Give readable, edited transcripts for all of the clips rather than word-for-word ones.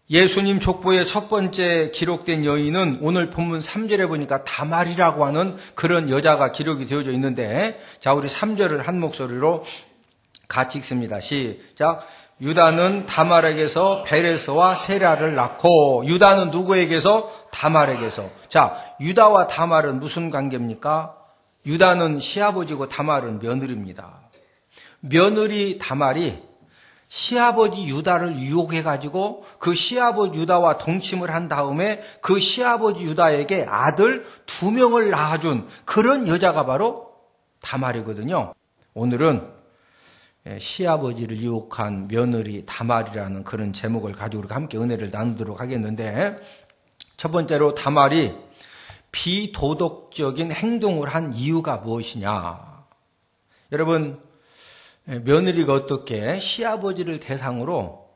예수님 족보의 첫 번째 기록된 여인은 오늘 본문 3절에 보니까 다말이라고 하는 그런 여자가 기록이 되어져 있는데, 자, 우리 3절을 한 목소리로 같이 읽습니다. 시작. 유다는 다말에게서 베레스와 세라를 낳고. 유다는 누구에게서? 다말에게서. 자, 유다와 다말은 무슨 관계입니까? 유다는 시아버지고 다말은 며느리입니다. 며느리 다말이 시아버지 유다를 유혹해가지고 그 시아버지 유다와 동침을 한 다음에 그 시아버지 유다에게 아들 2명을 낳아준 그런 여자가 바로 다말이거든요. 오늘은 시아버지를 유혹한 며느리 다말이라는 그런 제목을 가지고 우리가 함께 은혜를 나누도록 하겠는데, 첫 번째로 다말이 비도덕적인 행동을 한 이유가 무엇이냐. 여러분, 며느리가 어떻게 시아버지를 대상으로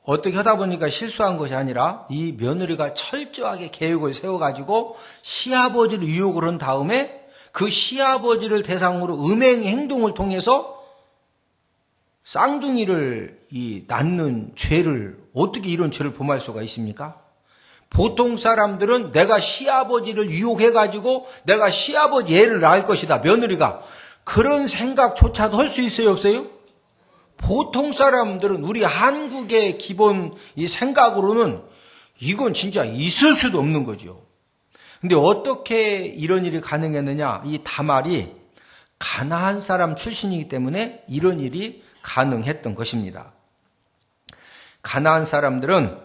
어떻게 하다 보니까 실수한 것이 아니라 이 며느리가 철저하게 계획을 세워가지고 시아버지를 유혹을 한 다음에 그 시아버지를 대상으로 음행 행동을 통해서 쌍둥이를 낳는 죄를, 어떻게 이런 죄를 범할 수가 있습니까? 보통 사람들은 내가 시아버지를 유혹해가지고 내가 시아버지 애를 낳을 것이다, 며느리가. 그런 생각조차도 할 수 있어요, 없어요? 보통 사람들은, 우리 한국의 기본 이 생각으로는 이건 진짜 있을 수도 없는 거죠. 근데 어떻게 이런 일이 가능했느냐? 이 다말이 가나안 사람 출신이기 때문에 이런 일이 가능했던 것입니다. 가나안 사람들은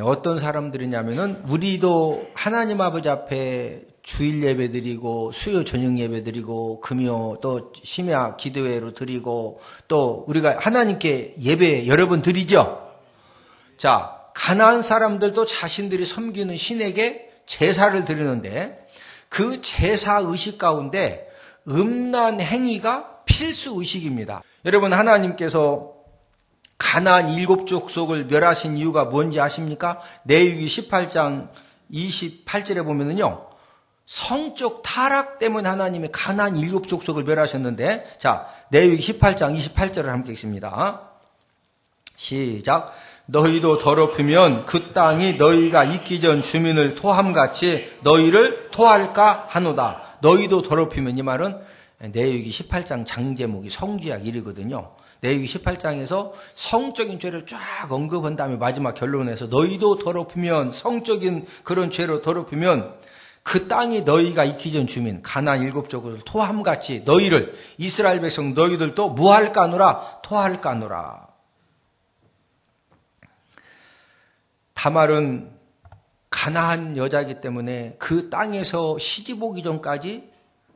어떤 사람들이냐면은, 우리도 하나님 아버지 앞에 주일 예배 드리고 수요 저녁 예배 드리고 금요 또 심야 기도회로 드리고 또 우리가 하나님께 예배 여러 번 드리죠. 자, 가나안 사람들도 자신들이 섬기는 신에게 제사를 드리는데, 그 제사 의식 가운데 음란 행위가 필수 의식입니다. 여러분, 하나님께서 가나안 7족속을 멸하신 이유가 뭔지 아십니까? 레위기 18장 28절에 보면은요, 성적 타락 때문에 하나님이 가나안 7족속을 멸하셨는데, 자, 레위기 18장 28절을 함께 읽습니다. 시작. 너희도 더럽히면 그 땅이 너희가 있기 전 주민을 토함같이 너희를 토할까 하노다. 너희도 더럽히면, 이 말은 레위기 18장 장제목이 성죄악 1이거든요. 레위기 18장에서 성적인 죄를 쫙 언급한 다음에 마지막 결론에서 너희도 더럽히면, 성적인 그런 죄로 더럽히면 그 땅이 너희가 있기 전 주민 가나안 7족을 토함같이 너희를, 이스라엘 백성 너희들도 무할까노라, 토할까노라. 다말은 가나안 여자이기 때문에 그 땅에서 시집 오기 전까지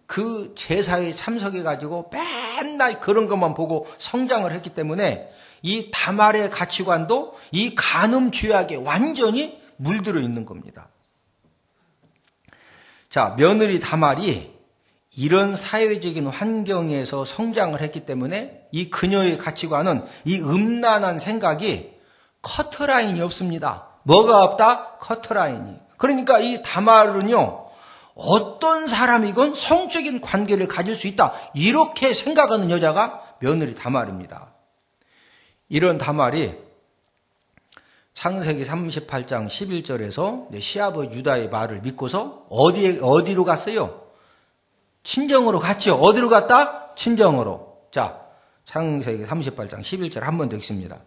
그 제사에 참석해가지고 맨날 그런 것만 보고 성장을 했기 때문에 이 다말의 가치관도 이 간음 죄악에 완전히 물들어 있는 겁니다. 자, 며느리 다말이 이런 사회적인 환경에서 성장을 했기 때문에 이 그녀의 가치관은, 이 음란한 생각이 커트라인이 없습니다. 뭐가 없다? 커트라인이. 그러니까 이 다말은요, 어떤 사람이건 성적인 관계를 가질 수 있다, 이렇게 생각하는 여자가 며느리 다말입니다. 이런 다말이 창세기 38장 11절에서 시아버지 유다의 말을 믿고서 어디로 갔어요? 친정으로 갔죠. 어디로 갔다? 친정으로. 자, 창세기 38장 11절 한 번 더 읽습니다.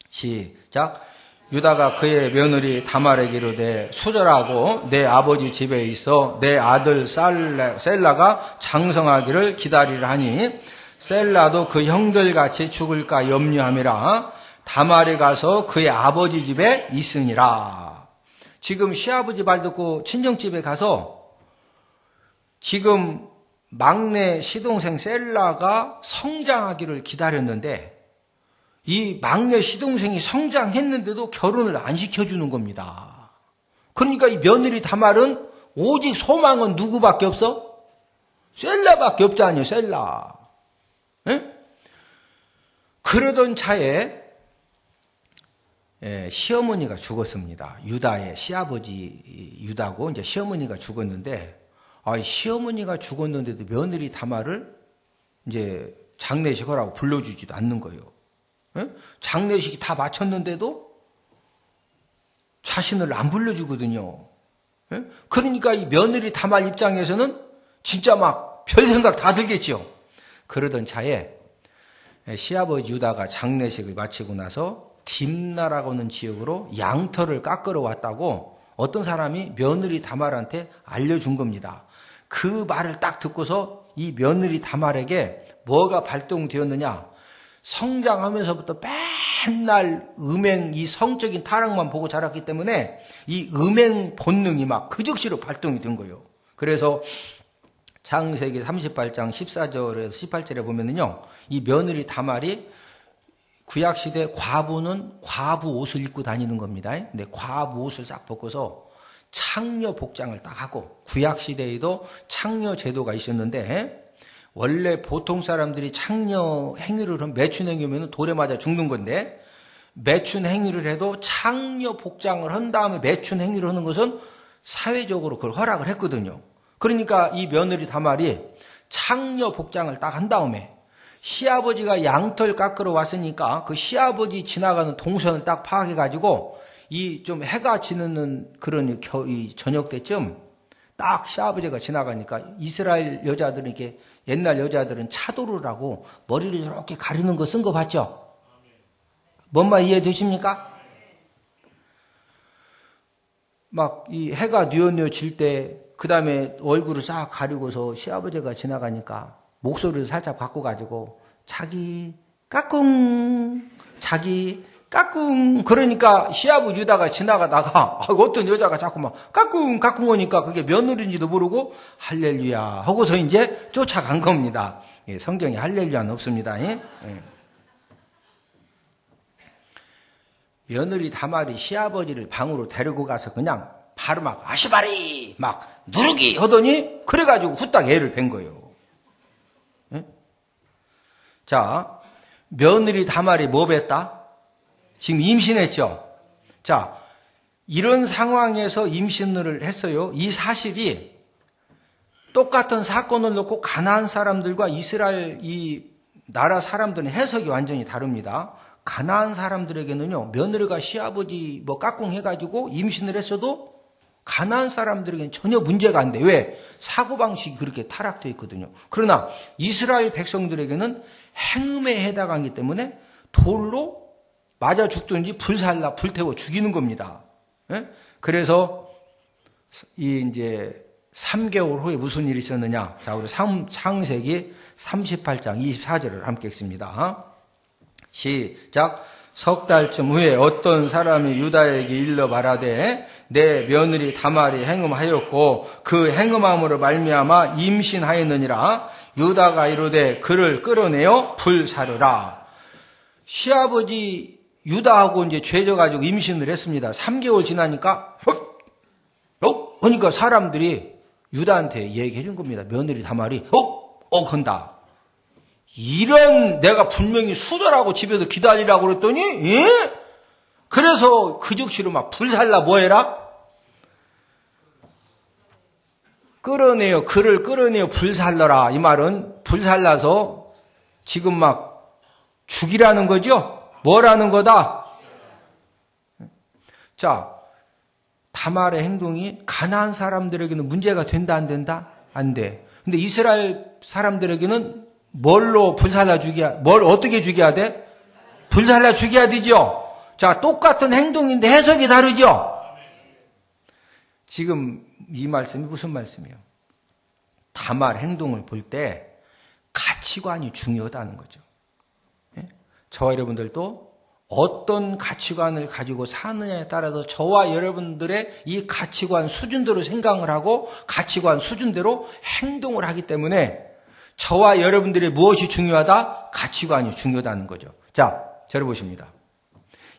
시작. 유다가 그의 며느리 다말에게 이르되, 수절하고 내 아버지 집에 있어 내 아들 셀라가 장성하기를 기다리라 하니, 셀라도 그 형들같이 죽을까 염려함이라. 다말이 가서 그의 아버지 집에 있으니라. 지금 시아버지 말 듣고 친정집에 가서 지금 막내 시동생 셀라가 성장하기를 기다렸는데, 이 막내 시동생이 성장했는데도 결혼을 안 시켜주는 겁니다. 그러니까 이 며느리 다말은 오직 소망은 누구밖에 없어? 셀라밖에 없잖아요, 셀라. 에? 그러던 차에 시어머니가 죽었습니다. 유다의 시아버지 유다고 이제 시어머니가 죽었는데, 시어머니가 죽었는데도 며느리 다말을 이제 장례식 하라고 불러주지도 않는 거예요. 장례식이 다 마쳤는데도 자신을 안 불러주거든요. 예? 그러니까 이 며느리 다말 입장에서는 진짜 막 별 생각 다 들겠죠. 그러던 차에 시아버지 유다가 장례식을 마치고 나서 딥나라고 하는 지역으로 양털을 깎으러 왔다고 어떤 사람이 며느리 다말한테 알려준 겁니다. 그 말을 딱 듣고서 이 며느리 다말에게 뭐가 발동되었느냐. 성장하면서부터 맨날 음행, 이 성적인 타락만 보고 자랐기 때문에 이 음행 본능이 막 그 즉시로 발동이 된 거예요. 그래서 창세기 38장 14절에서 18절에 보면은요, 이 며느리 다말이 구약시대 과부는 과부 옷을 입고 다니는 겁니다. 근데 과부 옷을 싹 벗고서 창녀 복장을 딱 하고, 구약시대에도 창녀 제도가 있었는데, 원래 보통 사람들이 창녀 행위를 하면, 매춘 행위면 돌에 맞아 죽는 건데, 매춘 행위를 해도 창녀 복장을 한 다음에 매춘 행위를 하는 것은 사회적으로 그걸 허락을 했거든요. 그러니까 이 며느리 다말이 창녀 복장을 딱 한 다음에 시아버지가 양털 깎으러 왔으니까 그 시아버지 지나가는 동선을 딱 파악해가지고 이 좀 해가 지는 그런 이 저녁 때쯤 딱 시아버지가 지나가니까 이스라엘 여자들은 이렇게 옛날 여자들은 차도를 하고 머리를 이렇게 가리는 거 쓴 거 봤죠? 뭔 말 이해되십니까? 막 이 해가 뉘어질 때 그 다음에 얼굴을 싹 가리고서 시아버지가 지나가니까 목소리를 살짝 바꿔가지고 자기 까꿍 자기 까꿍 그러니까 시아버지 유다가 지나가다가 어떤 여자가 자꾸 막 까꿍 까꿍 하니까 그게 며느리인지도 모르고 할렐루야 하고서 이제 쫓아간 겁니다. 예, 성경에 할렐루야는 없습니다. 예? 예. 며느리 다말이 시아버지를 방으로 데리고 가서 그냥 바로 막 아시바리 막 누르기 하더니 그래가지고 후딱 애를 뵌 거예요. 예? 자, 며느리 다말이 뭐 뵀다? 지금 임신했죠? 자, 이런 상황에서 임신을 했어요. 이 사실이 똑같은 사건을 놓고 가나안 사람들과 이스라엘 이 나라 사람들은 해석이 완전히 다릅니다. 가나안 사람들에게는요, 며느리가 시아버지 뭐 까꿍 해가지고 임신을 했어도 가나안 사람들에게는 전혀 문제가 안 돼. 왜? 사고방식이 그렇게 타락되어 있거든요. 그러나 이스라엘 백성들에게는 행음에 해당하기 때문에 돌로 맞아 죽든지 불살라 불태워 죽이는 겁니다. 예? 그래서 이제 3개월 후에 무슨 일이 있었느냐? 자, 우리 창세기 38장 24절을 함께 읽습니다. 시작. 석 달쯤 후에 어떤 사람이 유다에게 일러 말하되 내 며느리 다말이 행음하였고 그 행음함으로 말미암아 임신하였느니라. 유다가 이르되 그를 끌어내어 불사르라. 시아버지 유다하고 이제 죄져가지고 임신을 했습니다. 3개월 지나니까 그러니까 사람들이 유다한테 얘기해 준 겁니다. 며느리 다말이 건다. 이런 내가 분명히 수절하고 집에서 기다리라고 그랬더니 예? 그래서 그 즉시로 막 불살라 뭐해라? 끌어내요. 그를 끌어내요. 불살라라. 이 말은 불살라서 지금 막 죽이라는 거죠? 뭐라는 거다? 자, 다말의 행동이 가나안 사람들에게는 문제가 된다 안 된다? 안 돼. 근데 이스라엘 사람들에게는 뭘로 불살라 죽여야, 뭘 어떻게 죽여야 돼? 불살라 죽여야 되죠? 자, 똑같은 행동인데 해석이 다르죠? 지금 이 말씀이 무슨 말씀이에요? 다말 행동을 볼 때 가치관이 중요하다는 거죠. 예? 저와 여러분들도 어떤 가치관을 가지고 사느냐에 따라서 저와 여러분들의 이 가치관 수준대로 생각을 하고 가치관 수준대로 행동을 하기 때문에 저와 여러분들의 무엇이 중요하다? 가치관이 중요하다는 거죠. 자, 저를 보십니다.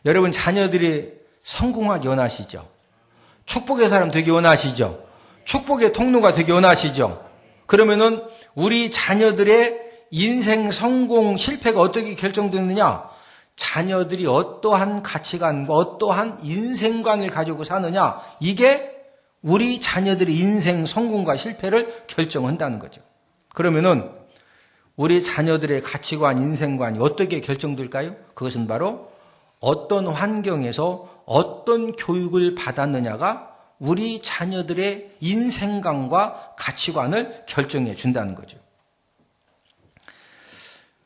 여러분 자녀들이 성공하기 원하시죠? 축복의 사람 되기 원하시죠? 축복의 통로가 되기 원하시죠? 그러면은 우리 자녀들의 인생 성공 실패가 어떻게 결정되느냐? 자녀들이 어떠한 가치관과 어떠한 인생관을 가지고 사느냐? 이게 우리 자녀들의 인생 성공과 실패를 결정한다는 거죠. 그러면은 우리 자녀들의 가치관, 인생관이 어떻게 결정될까요? 그것은 바로 어떤 환경에서 어떤 교육을 받았느냐가 우리 자녀들의 인생관과 가치관을 결정해 준다는 거죠.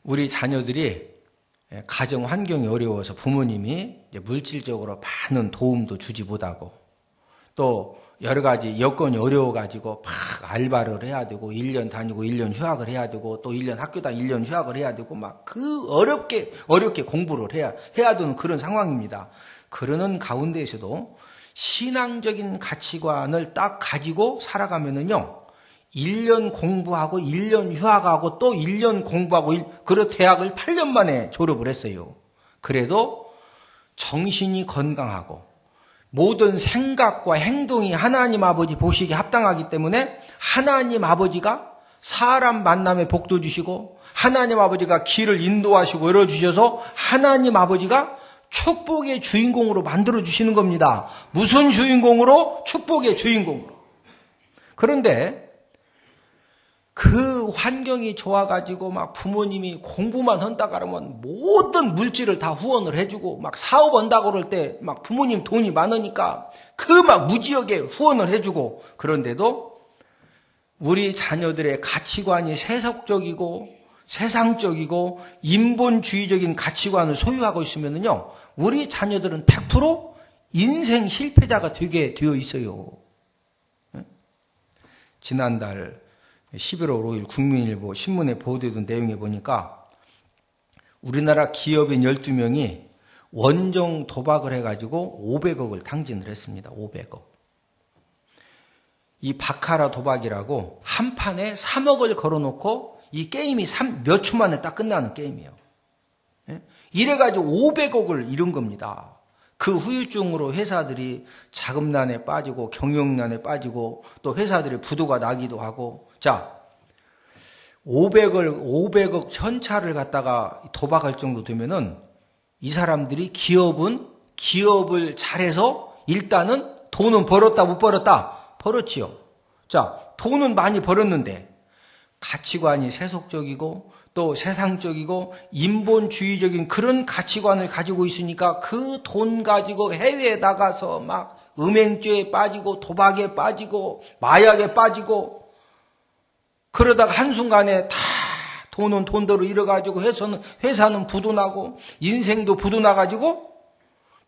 우리 자녀들이 가정 환경이 어려워서 부모님이 물질적으로 많은 도움도 주지 못하고 또 여러 가지 여건이 어려워가지고 막 알바를 해야 되고 1년 다니고 1년 휴학을 해야 되고 또 1년 학교 다니고 1년 휴학을 해야 되고 막 그 어렵게 공부를 해야 되는 그런 상황입니다. 그러는 가운데에서도 신앙적인 가치관을 딱 가지고 살아가면은요, 1년 공부하고 1년 휴학하고 또 1년 공부하고 그런 대학을 8년 만에 졸업을 했어요. 그래도 정신이 건강하고 모든 생각과 행동이 하나님 아버지 보시기에 합당하기 때문에 하나님 아버지가 사람 만남에 복도 주시고 하나님 아버지가 길을 인도하시고 열어주셔서 하나님 아버지가 축복의 주인공으로 만들어주시는 겁니다. 무슨 주인공으로? 축복의 주인공으로. 그런데 그 환경이 좋아가지고 막 부모님이 공부만 한다 그러면 모든 물질을 다 후원을 해주고 막 사업 한다고 그럴 때 막 부모님 돈이 많으니까 그 막 무지하게 후원을 해주고 그런데도 우리 자녀들의 가치관이 세속적이고 세상적이고 인본주의적인 가치관을 소유하고 있으면요, 우리 자녀들은 100% 인생 실패자가 되게 되어 있어요. 지난달 11월 5일 국민일보 신문에 보도된 내용에 보니까 우리나라 기업인 12명이 원정 도박을 해가지고 500억을 탕진을 했습니다. 500억. 이 바카라 도박이라고 한 판에 3억을 걸어놓고 이 게임이 몇 초 만에 딱 끝나는 게임이에요. 이래가지고 500억을 잃은 겁니다. 그 후유증으로 회사들이 자금난에 빠지고 경영난에 빠지고 또 회사들이 부도가 나기도 하고, 자, 500억 현찰을 갖다가 도박할 정도 되면은 이 사람들이 기업을 잘해서 일단은 돈은 벌었다 못 벌었다? 벌었지요. 자, 돈은 많이 벌었는데 가치관이 세속적이고 또 세상적이고 인본주의적인 그런 가치관을 가지고 있으니까 그 돈 가지고 해외에 나가서 막 음행죄에 빠지고 도박에 빠지고 마약에 빠지고 그러다가 한순간에 다 돈은 돈대로 잃어가지고 회사는 부도나고 인생도 부도나가지고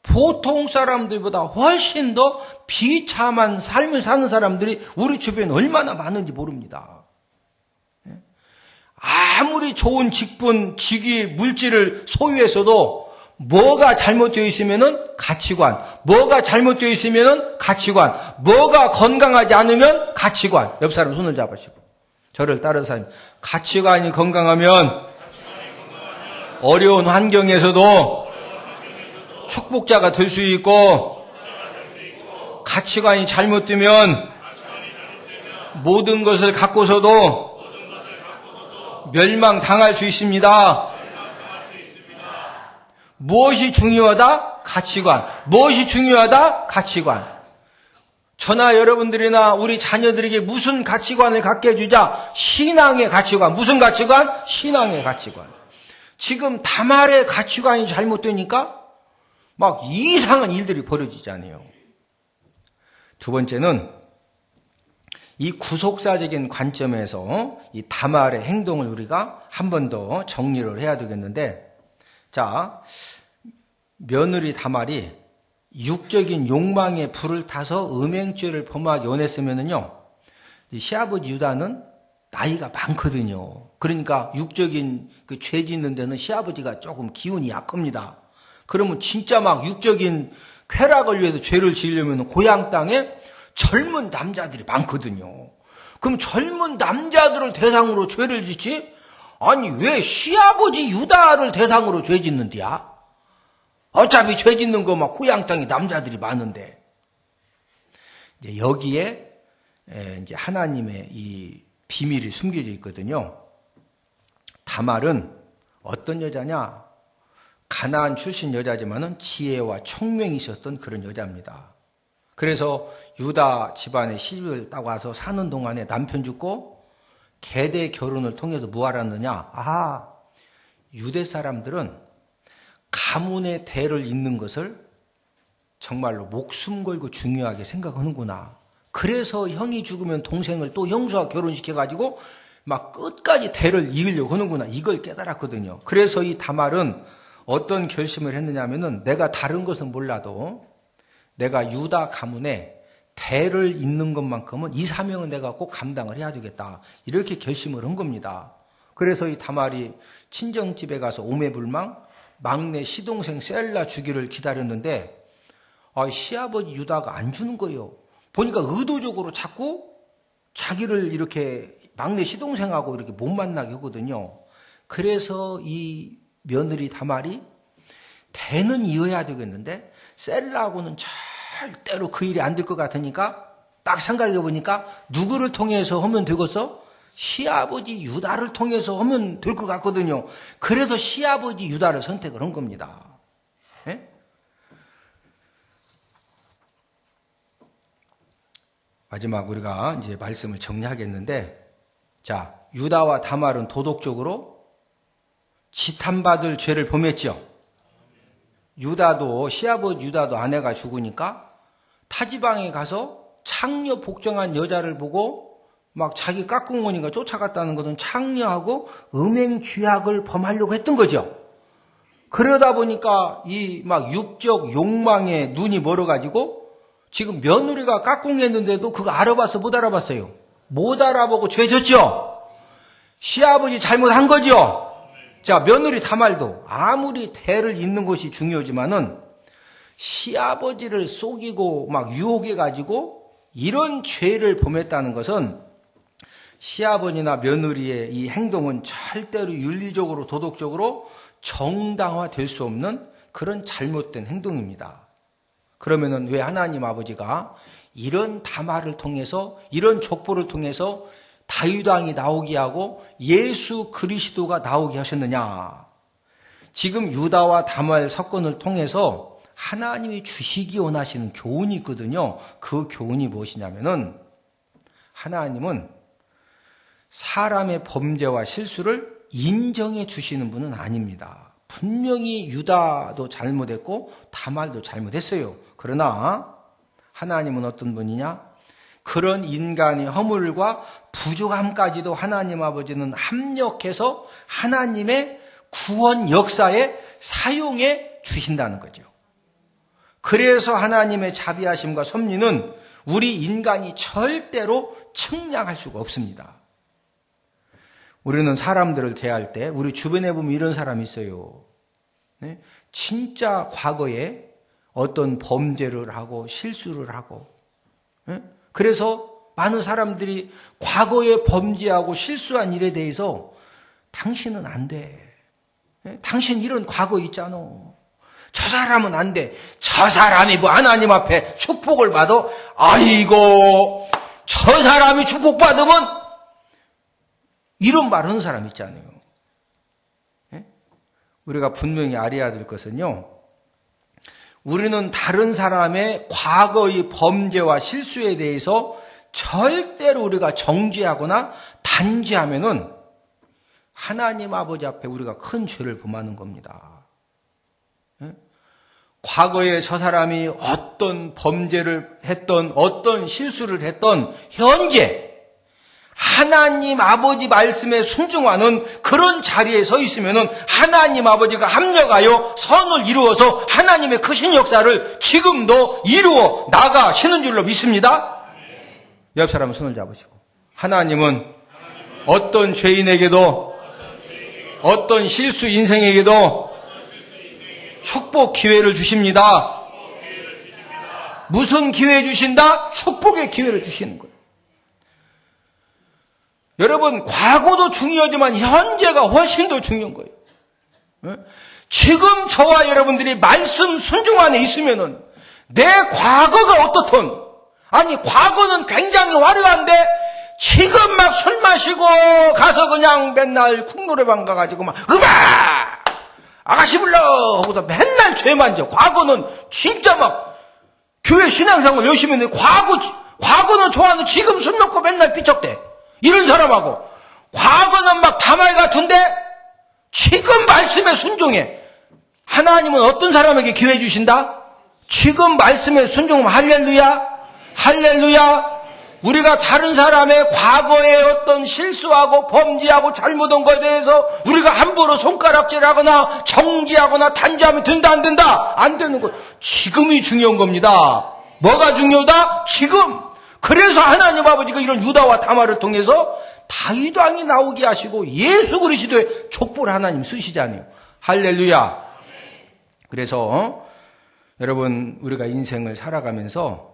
보통 사람들보다 훨씬 더 비참한 삶을 사는 사람들이 우리 주변에 얼마나 많은지 모릅니다. 아무리 좋은 직분, 직위, 물질을 소유해서도 뭐가 잘못되어 있으면은 가치관, 뭐가 잘못되어 있으면은 가치관, 뭐가 건강하지 않으면 가치관. 옆 사람 손을 잡으시고 저를 따라서 가치관이 건강하면 어려운 환경에서도 축복자가 될 수 있고 가치관이 잘못되면 모든 것을 갖고서도 멸망당할 수 있습니다. 무엇이 중요하다? 가치관. 무엇이 중요하다? 가치관. 저나 여러분들이나 우리 자녀들에게 무슨 가치관을 갖게 해주자? 신앙의 가치관. 무슨 가치관? 신앙의 가치관. 지금 다말의 가치관이 잘못되니까 막 이상한 일들이 벌어지잖아요. 두 번째는 이 구속사적인 관점에서 이 다말의 행동을 우리가 한 번 더 정리를 해야 되겠는데, 자, 며느리 다말이 육적인 욕망에 불을 타서 음행죄를 범하게 원했으면은요, 시아버지 유다는 나이가 많거든요. 그러니까 육적인 그 죄 짓는 데는 시아버지가 조금 기운이 약합니다. 그러면 진짜 막 육적인 쾌락을 위해서 죄를 지으려면 고향 땅에 젊은 남자들이 많거든요. 그럼 젊은 남자들을 대상으로 죄를 짓지? 아니 왜 시아버지 유다를 대상으로 죄 짓는디야? 어차피 죄 짓는 거 막 고향 땅에 남자들이 많은데. 이제 여기에 이제 하나님의 이 비밀이 숨겨져 있거든요. 다말은 어떤 여자냐? 가나안 출신 여자지만은 지혜와 총명이 있었던 그런 여자입니다. 그래서 유다 집안에 시집을 따고 와서 사는 동안에 남편 죽고 계대 결혼을 통해서 뭐 알았느냐? 아하, 유대 사람들은 가문의 대를 잇는 것을 정말로 목숨 걸고 중요하게 생각하는구나. 그래서 형이 죽으면 동생을 또 형수와 결혼시켜가지고 막 끝까지 대를 이으려고 하는구나. 이걸 깨달았거든요. 그래서 이 다말은 어떤 결심을 했느냐면은 내가 다른 것은 몰라도 내가 유다 가문에 대를 잇는 것만큼은 이 사명은 내가 꼭 감당을 해야 되겠다. 이렇게 결심을 한 겁니다. 그래서 이 다말이 친정집에 가서 오매불망 막내 시동생 셀라 주기를 기다렸는데 시아버지 유다가 안 주는 거예요. 보니까 의도적으로 자꾸 자기를 이렇게 막내 시동생하고 이렇게 못 만나게 하거든요. 그래서 이 며느리 다말이 대는 이어야 되겠는데 셀라하고는 절대로 그 일이 안 될 것 같으니까 딱 생각해 보니까 누구를 통해서 하면 되겠어? 시아버지 유다를 통해서 하면 될 것 같거든요. 그래서 시아버지 유다를 선택을 한 겁니다. 네? 마지막 우리가 이제 말씀을 정리하겠는데, 자, 유다와 다말은 도덕적으로 지탄받을 죄를 범했죠. 유다도, 시아버지 유다도 아내가 죽으니까 타지방에 가서 창녀 복종한 여자를 보고 막 자기 깍꿍머니가 쫓아갔다는 것은 창녀하고 음행죄악을 범하려고 했던 거죠. 그러다 보니까 이 막 육적 욕망에 눈이 멀어가지고 지금 며느리가 깍꿍했는데도 그거 알아봤어, 못 알아봤어요? 못 알아보고 죄 졌죠? 시아버지 잘못한 거죠? 자, 며느리 다말도 아무리 대를 잇는 것이 중요하지만은 시아버지를 속이고 막 유혹해가지고 이런 죄를 범했다는 것은 시아버지나 며느리의 이 행동은 절대로 윤리적으로 도덕적으로 정당화될 수 없는 그런 잘못된 행동입니다. 그러면은 왜 하나님 아버지가 이런 다말을 통해서, 이런 족보를 통해서 다윗 왕이 나오게 하고 예수 그리스도가 나오게 하셨느냐? 지금 유다와 다말 사건을 통해서 하나님이 주시기 원하시는 교훈이 있거든요. 그 교훈이 무엇이냐면은 하나님은 사람의 범죄와 실수를 인정해 주시는 분은 아닙니다. 분명히 유다도 잘못했고 다말도 잘못했어요. 그러나 하나님은 어떤 분이냐? 그런 인간의 허물과 부족함까지도 하나님 아버지는 합력해서 하나님의 구원 역사에 사용해 주신다는 거죠. 그래서 하나님의 자비하심과 섭리는 우리 인간이 절대로 측량할 수가 없습니다. 우리는 사람들을 대할 때 우리 주변에 보면 이런 사람이 있어요. 네? 진짜 과거에 어떤 범죄를 하고 실수를 하고, 네? 그래서 많은 사람들이 과거에 범죄하고 실수한 일에 대해서 당신은 안 돼. 네? 당신 이런 과거 있잖아. 저 사람은 안 돼. 저 사람이 뭐 하나님 앞에 축복을 받아? 아이고, 저 사람이 축복받으면 이런 말 하는 사람 있잖아요. 네? 우리가 분명히 알아야 될 것은요. 우리는 다른 사람의 과거의 범죄와 실수에 대해서 절대로 우리가 정죄하거나 단죄하면은 하나님 아버지 앞에 우리가 큰 죄를 범하는 겁니다. 네? 과거에 저 사람이 어떤 범죄를 했던, 어떤 실수를 했던 현재 하나님 아버지 말씀에 순종하는 그런 자리에 서 있으면은 하나님 아버지가 합력하여 선을 이루어서 하나님의 크신 역사를 지금도 이루어 나가시는 줄로 믿습니다. 옆 사람 손을 잡으시고, 하나님은 어떤 죄인에게도 어떤 실수 인생에게도 축복 기회를 주십니다. 무슨 기회 주신다? 축복의 기회를 주시는 거예요. 여러분, 과거도 중요하지만 현재가 훨씬 더 중요한 거예요. 지금 저와 여러분들이 말씀 순종 안에 있으면은 내 과거가 어떻든, 아니 과거는 굉장히 화려한데 지금 막 술 마시고 가서 그냥 맨날 쿵노래방 가가지고 막 음악 아가씨 불러 하고서 맨날 죄만 져. 과거는 진짜 막 교회 신앙생활 열심히 했는데 과거는 좋아하는 지금 술 먹고 맨날 삐쩍대. 이런 사람하고 과거는 막 다말 같은데 지금 말씀에 순종해. 하나님은 어떤 사람에게 기회 주신다? 지금 말씀에 순종하면 할렐루야, 할렐루야. 우리가 다른 사람의 과거에 어떤 실수하고 범죄하고 잘못한 것에 대해서 우리가 함부로 손가락질하거나 정지하거나 단죄하면 된다 안 된다? 안 되는 거. 지금이 중요한 겁니다. 뭐가 중요하다? 지금. 그래서 하나님 아버지가 이런 유다와 다말을 통해서 다윗 왕이 나오게 하시고 예수 그리스도의 족보를 하나님 쓰시잖아요. 할렐루야. 그래서 여러분 우리가 인생을 살아가면서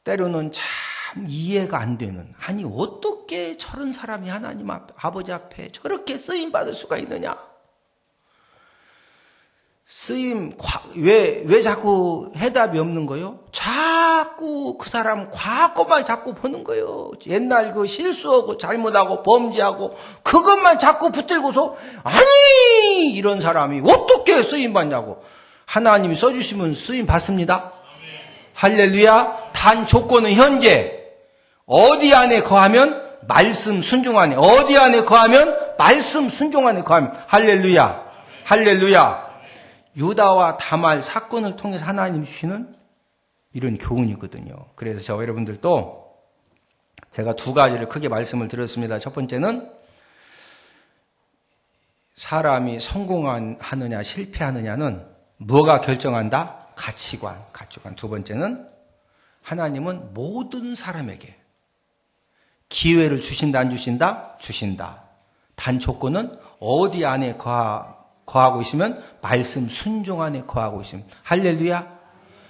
때로는 참 이해가 안 되는, 아니 어떻게 저런 사람이 하나님 아버지 앞에 저렇게 쓰임받을 수가 있느냐. 쓰임 왜 자꾸 해답이 없는 거요? 자꾸 그 사람 과거만 자꾸 보는 거요. 옛날 그 실수하고 잘못하고 범죄하고 그것만 자꾸 붙들고서 아니 이런 사람이 어떻게 쓰임받냐고. 하나님이 써주시면 쓰임받습니다. 할렐루야. 단 조건은 현재 어디 안에 거하면 말씀 순종 안에, 어디 안에 거하면 말씀 순종 안에 거하면. 할렐루야, 할렐루야. 유다와 다말 사건을 통해서 하나님 주시는 이런 교훈이거든요. 그래서 저 여러분들도 제가 두 가지를 크게 말씀을 드렸습니다. 첫 번째는 사람이 성공하느냐 실패하느냐는 뭐가 결정한다? 가치관. 두 번째는 하나님은 모든 사람에게 기회를 주신다 안 주신다? 주신다. 단 조건은 어디 안에 거하고 있으면 말씀 순종 안에 거하고 있으면. 할렐루야,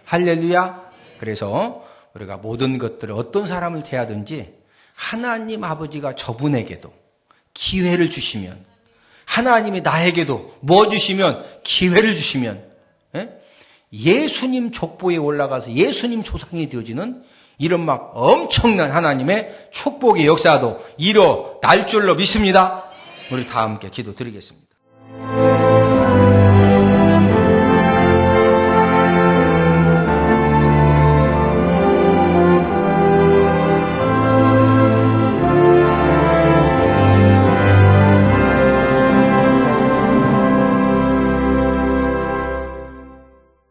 할렐루야. 그래서 우리가 모든 것들을 어떤 사람을 대하든지 하나님 아버지가 저분에게도 기회를 주시면, 하나님이 나에게도 뭐 주시면? 기회를 주시면, 예수님 족보에 올라가서 예수님 조상이 되어지는 이런 막 엄청난 하나님의 축복의 역사도 일어날 줄로 믿습니다. 우리 다 함께 기도드리겠습니다.